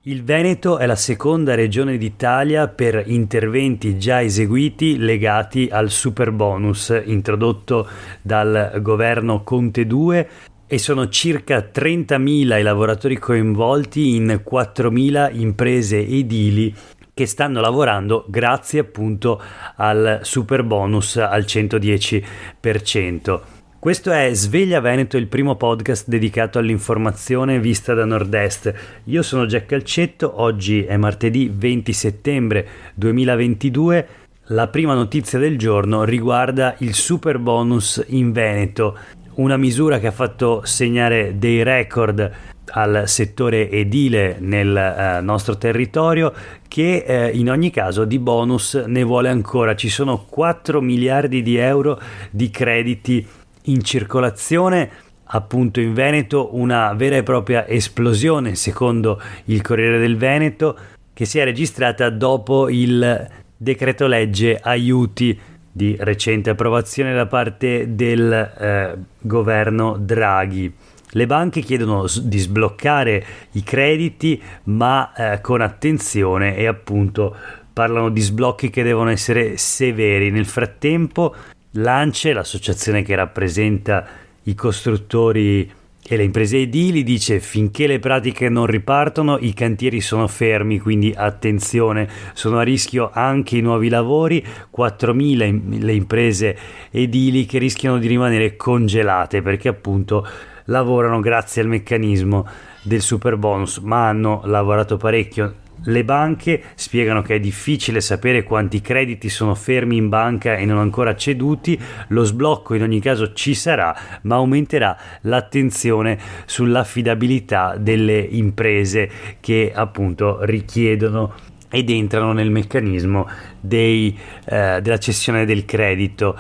Il Veneto è la seconda regione d'Italia per interventi già eseguiti legati al superbonus introdotto dal governo Conte 2 e sono circa 30.000 i lavoratori coinvolti in 4.000 imprese edili che stanno lavorando grazie appunto al superbonus al 110%. Questo è Sveglia Veneto, il primo podcast dedicato all'informazione vista da Nord-Est. Io sono Jack Calcetto, oggi è martedì 20 settembre 2022. La prima notizia del giorno riguarda il superbonus in Veneto, una misura che ha fatto segnare dei record al settore edile nel nostro territorio, che in ogni caso di bonus ne vuole ancora. Ci sono 4 miliardi di euro di crediti in circolazione appunto in Veneto, una vera e propria esplosione secondo il Corriere del Veneto, che si è registrata dopo il decreto legge aiuti di recente approvazione da parte del governo Draghi. Le banche chiedono di sbloccare i crediti, ma con attenzione, e appunto parlano di sblocchi che devono essere severi. Nel frattempo l'ANCE, l'associazione che rappresenta i costruttori e le imprese edili, dice: finché le pratiche non ripartono i cantieri sono fermi, quindi attenzione, sono a rischio anche i nuovi lavori. 4.000 le imprese edili che rischiano di rimanere congelate perché appunto lavorano grazie al meccanismo del superbonus, ma hanno lavorato parecchio. Le banche spiegano che è difficile sapere quanti crediti sono fermi in banca e non ancora ceduti. Lo sblocco in ogni caso ci sarà, ma aumenterà l'attenzione sull'affidabilità delle imprese che appunto richiedono ed entrano nel meccanismo della cessione del credito.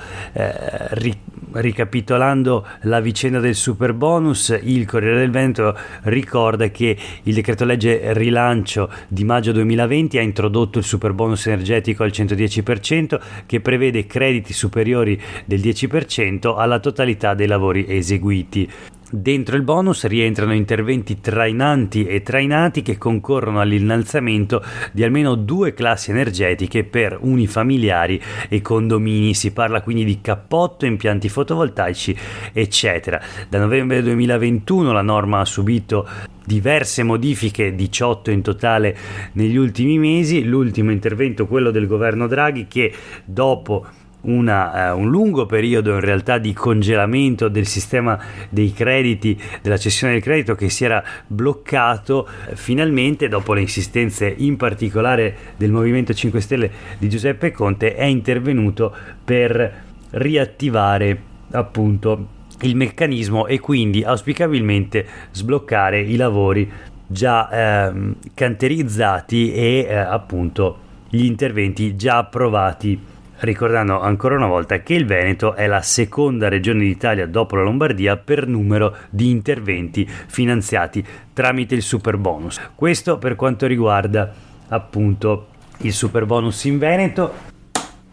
Ricapitolando la vicenda del superbonus, il Corriere del Veneto ricorda che il decreto legge rilancio di maggio 2020 ha introdotto il superbonus energetico al 110%, che prevede crediti superiori del 10% alla totalità dei lavori eseguiti. Dentro il bonus rientrano interventi trainanti e trainati che concorrono all'innalzamento di almeno 2 classi energetiche per unifamiliari e condomini. Si parla quindi di cappotto, impianti fotovoltaici, eccetera. Da novembre 2021 la norma ha subito diverse modifiche, 18 in totale negli ultimi mesi. L'ultimo intervento, quello del governo Draghi, che dopo un lungo periodo in realtà di congelamento del sistema dei crediti, della cessione del credito che si era bloccato, finalmente dopo le insistenze in particolare del Movimento 5 Stelle di Giuseppe Conte è intervenuto per riattivare appunto il meccanismo e quindi auspicabilmente sbloccare i lavori già canterizzati e appunto gli interventi già approvati. Ricordando ancora una volta che il Veneto è la seconda regione d'Italia dopo la Lombardia per numero di interventi finanziati tramite il superbonus. Questo per quanto riguarda appunto il superbonus in Veneto,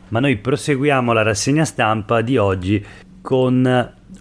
ma noi proseguiamo la rassegna stampa di oggi con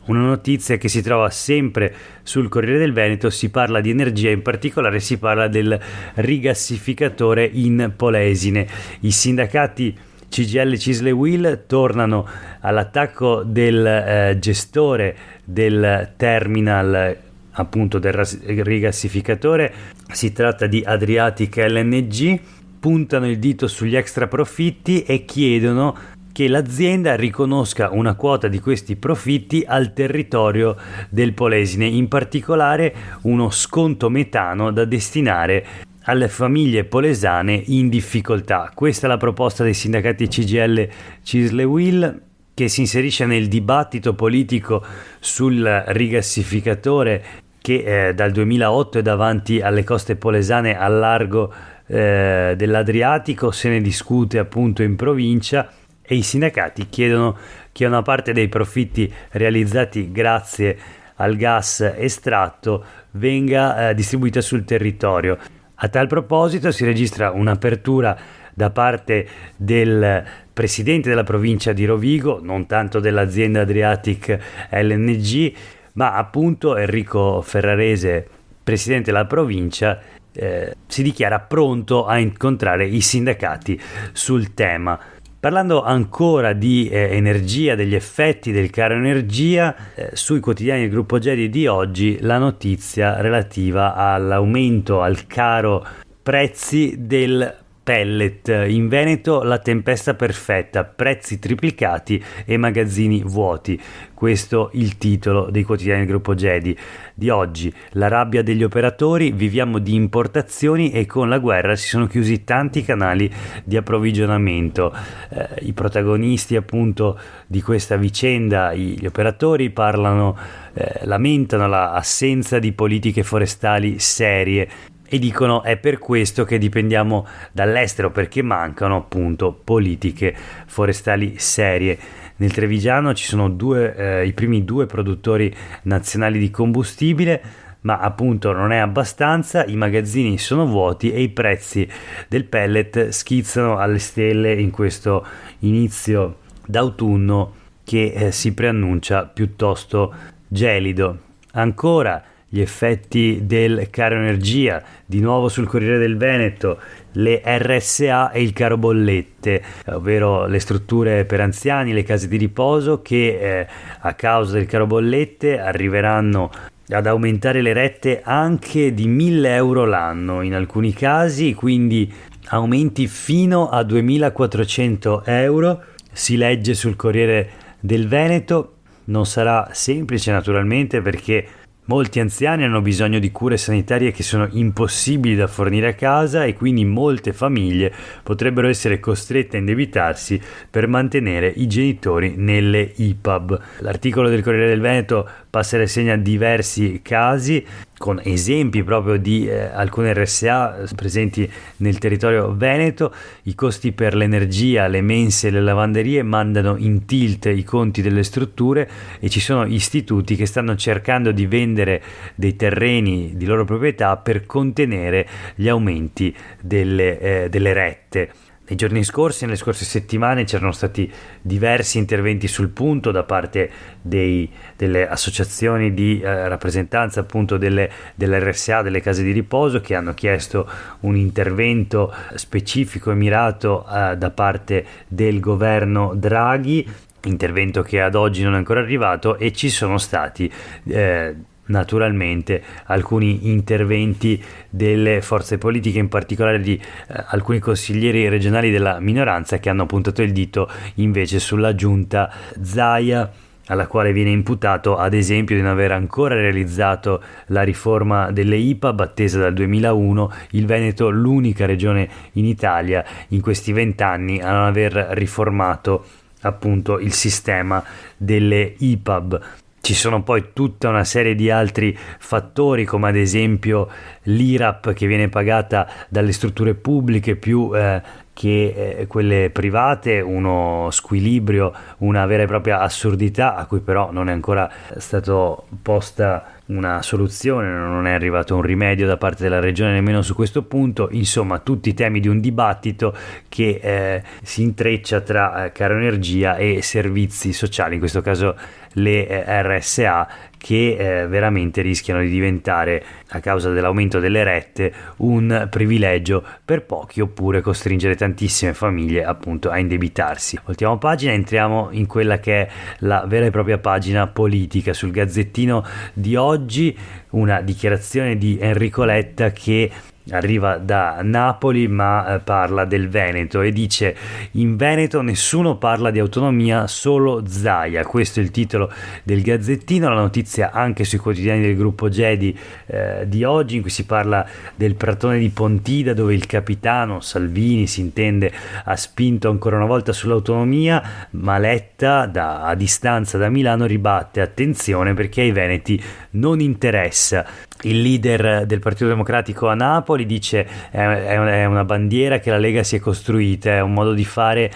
una notizia che si trova sempre sul Corriere del Veneto. Si parla di energia, in particolare si parla del rigassificatore in Polesine. I sindacati CGIL, CISL e UIL tornano all'attacco del gestore del terminal appunto del rigassificatore. Si tratta di Adriatic LNG. Puntano il dito sugli extra profitti e chiedono che l'azienda riconosca una quota di questi profitti al territorio del Polesine, in particolare uno sconto metano da destinare alle famiglie polesane in difficoltà. Questa è la proposta dei sindacati CGIL, CISL e UIL, che si inserisce nel dibattito politico sul rigassificatore che dal 2008 è davanti alle coste polesane al largo dell'Adriatico. Se ne discute appunto in provincia e i sindacati chiedono che una parte dei profitti realizzati grazie al gas estratto venga distribuita sul territorio. A tal proposito si registra un'apertura da parte del presidente della provincia di Rovigo, non tanto dell'azienda Adriatic LNG, ma appunto Enrico Ferrarese, presidente della provincia, si dichiara pronto a incontrare i sindacati sul tema. Parlando ancora di energia, degli effetti del caro energia, sui quotidiani del gruppo Gedi di oggi la notizia relativa all'aumento, al caro prezzi del pellet. In Veneto la tempesta perfetta, prezzi triplicati e magazzini vuoti. Questo il titolo dei quotidiani del gruppo Gedi di oggi. La rabbia degli operatori, viviamo di importazioni e con la guerra si sono chiusi tanti canali di approvvigionamento. I protagonisti appunto di questa vicenda, gli operatori, lamentano l'assenza di politiche forestali serie e dicono è per questo che dipendiamo dall'estero, perché mancano appunto politiche forestali serie. Nel Trevigiano ci sono i primi 2 produttori nazionali di combustibile, ma appunto non è abbastanza, i magazzini sono vuoti e i prezzi del pellet schizzano alle stelle in questo inizio d'autunno che si preannuncia piuttosto gelido. Ancora gli effetti del caro energia, di nuovo sul Corriere del Veneto, le RSA e il caro bollette, ovvero le strutture per anziani, le case di riposo che a causa del caro bollette arriveranno ad aumentare le rette anche di 1.000 euro l'anno in alcuni casi, quindi aumenti fino a 2.400 euro. Si legge sul Corriere del Veneto. Non sarà semplice naturalmente, perché molti anziani hanno bisogno di cure sanitarie che sono impossibili da fornire a casa e quindi molte famiglie potrebbero essere costrette a indebitarsi per mantenere i genitori nelle IPAB. L'articolo del Corriere del Veneto passa in rassegna diversi casi con esempi proprio di alcune RSA presenti nel territorio veneto. I costi per l'energia, le mense e le lavanderie mandano in tilt i conti delle strutture e ci sono istituti che stanno cercando di vendere dei terreni di loro proprietà per contenere gli aumenti delle rette. Nei giorni scorsi, nelle scorse settimane, c'erano stati diversi interventi sul punto da parte delle associazioni di rappresentanza appunto delle RSA, delle case di riposo, che hanno chiesto un intervento specifico e mirato da parte del governo Draghi, intervento che ad oggi non è ancora arrivato, e ci sono stati naturalmente alcuni interventi delle forze politiche, in particolare di alcuni consiglieri regionali della minoranza, che hanno puntato il dito invece sulla giunta Zaia, alla quale viene imputato ad esempio di non aver ancora realizzato la riforma delle IPAB attesa dal 2001. Il Veneto, l'unica regione in Italia in questi 20 anni a non aver riformato appunto il sistema delle IPAB. Ci sono poi tutta una serie di altri fattori, come ad esempio l'IRAP che viene pagata dalle strutture pubbliche più che quelle private, uno squilibrio, una vera e propria assurdità a cui però non è ancora stato posta una soluzione, non è arrivato un rimedio da parte della regione nemmeno su questo punto. Insomma, tutti i temi di un dibattito che si intreccia tra caro energia e servizi sociali, in questo caso le RSA, che veramente rischiano di diventare, a causa dell'aumento delle rette, un privilegio per pochi, oppure costringere tantissime famiglie appunto a indebitarsi. Voltiamo pagina, entriamo in quella che è la vera e propria pagina politica. Sul Gazzettino di oggi una dichiarazione di Enrico Letta che arriva da Napoli ma parla del Veneto e dice: in Veneto nessuno parla di autonomia, solo Zaia. Questo è il titolo del Gazzettino. La notizia anche sui quotidiani del gruppo Gedi di oggi, in cui si parla del Pratone di Pontida, dove il capitano Salvini, si intende, ha spinto ancora una volta sull'autonomia, ma Letta a distanza da Milano ribatte: attenzione, perché ai veneti non interessa. Il leader del Partito Democratico a Napoli dice è una bandiera che la Lega si è costruita, è un modo di fare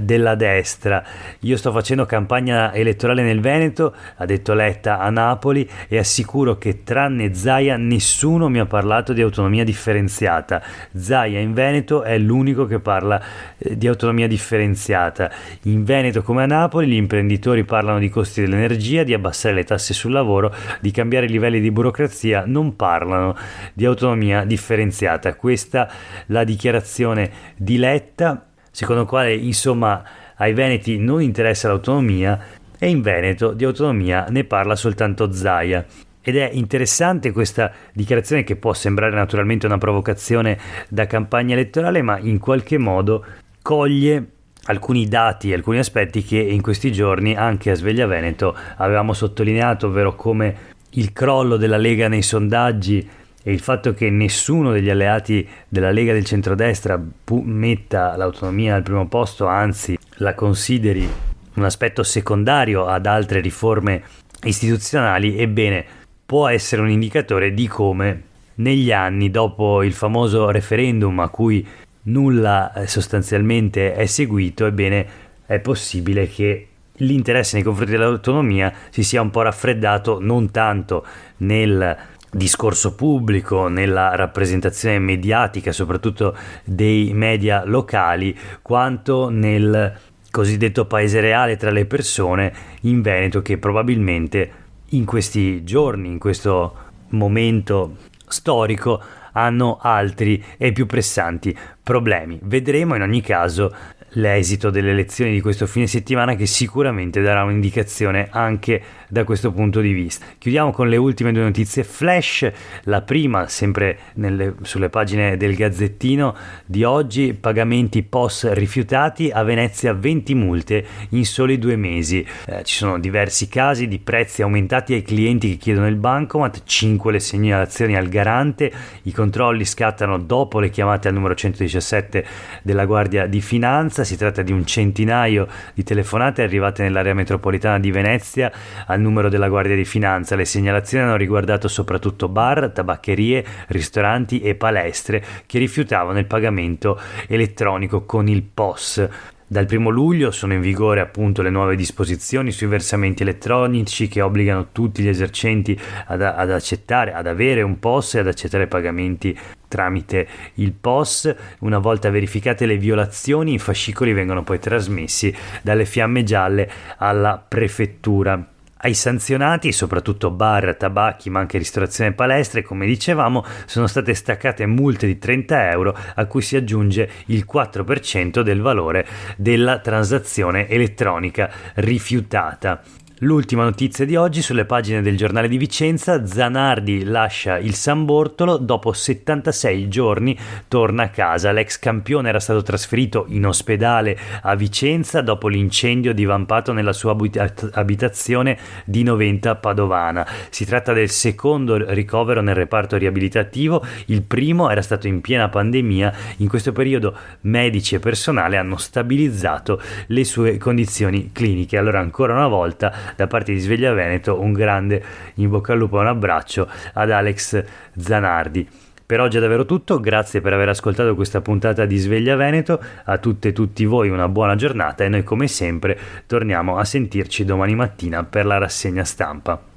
della destra. Io sto facendo campagna elettorale nel Veneto, ha detto Letta a Napoli, e assicuro che tranne Zaia nessuno mi ha parlato di autonomia differenziata. Zaia in Veneto è l'unico che parla di autonomia differenziata. In Veneto come a Napoli gli imprenditori parlano di costi dell'energia, di abbassare le tasse sul lavoro, di di cambiare i livelli di burocrazia non parlano di autonomia differenziata. Questa la dichiarazione di Letta, secondo quale insomma ai veneti non interessa l'autonomia, e in Veneto di autonomia ne parla soltanto Zaia. Ed è interessante questa dichiarazione, che può sembrare naturalmente una provocazione da campagna elettorale, ma in qualche modo coglie alcuni dati, alcuni aspetti che in questi giorni anche a Sveglia Veneto avevamo sottolineato, ovvero come il crollo della Lega nei sondaggi e il fatto che nessuno degli alleati della Lega del centrodestra metta l'autonomia al primo posto, anzi la consideri un aspetto secondario ad altre riforme istituzionali, ebbene può essere un indicatore di come negli anni, dopo il famoso referendum a cui nulla sostanzialmente è seguito, ebbene è possibile che l'interesse nei confronti dell'autonomia si sia un po' raffreddato, non tanto nel discorso pubblico, nella rappresentazione mediatica, soprattutto dei media locali, quanto nel cosiddetto paese reale tra le persone in Veneto, che probabilmente in questi giorni, in questo momento storico, hanno altri e più pressanti problemi. Vedremo in ogni caso l'esito delle elezioni di questo fine settimana, che sicuramente darà un'indicazione anche da questo punto di vista. Chiudiamo con le ultime due notizie flash. La prima, sempre sulle pagine del Gazzettino di oggi: pagamenti POS rifiutati, a Venezia 20 multe in soli 2 mesi. Ci sono diversi casi di prezzi aumentati ai clienti che chiedono il bancomat, 5 le segnalazioni al garante, i controlli scattano dopo le chiamate al numero 117 della Guardia di Finanza. Si tratta di un centinaio di telefonate arrivate nell'area metropolitana di Venezia al numero della Guardia di Finanza. Le segnalazioni hanno riguardato soprattutto bar, tabaccherie, ristoranti e palestre che rifiutavano il pagamento elettronico con il POS. Dal 1 luglio sono in vigore appunto le nuove disposizioni sui versamenti elettronici che obbligano tutti gli esercenti ad accettare, ad avere un POS e ad accettare pagamenti tramite il POS. Una volta verificate le violazioni, i fascicoli vengono poi trasmessi dalle fiamme gialle alla prefettura. Ai sanzionati, soprattutto bar, tabacchi, ma anche ristorazione e palestre, come dicevamo, sono state staccate multe di 30 euro, a cui si aggiunge il 4% del valore della transazione elettronica rifiutata. L'ultima notizia di oggi sulle pagine del Giornale di Vicenza: Zanardi lascia il San Bortolo, dopo 76 giorni torna a casa. L'ex campione era stato trasferito in ospedale a Vicenza dopo l'incendio divampato nella sua abitazione di Noventa Padovana. Si tratta del secondo ricovero nel reparto riabilitativo, il primo era stato in piena pandemia. In questo periodo medici e personale hanno stabilizzato le sue condizioni cliniche. Allora, ancora una volta, da parte di Sveglia Veneto, un grande in bocca al lupo e un abbraccio ad Alex Zanardi. Per oggi è davvero tutto, grazie per aver ascoltato questa puntata di Sveglia Veneto. A tutte e tutti voi una buona giornata e noi come sempre torniamo a sentirci domani mattina per la rassegna stampa.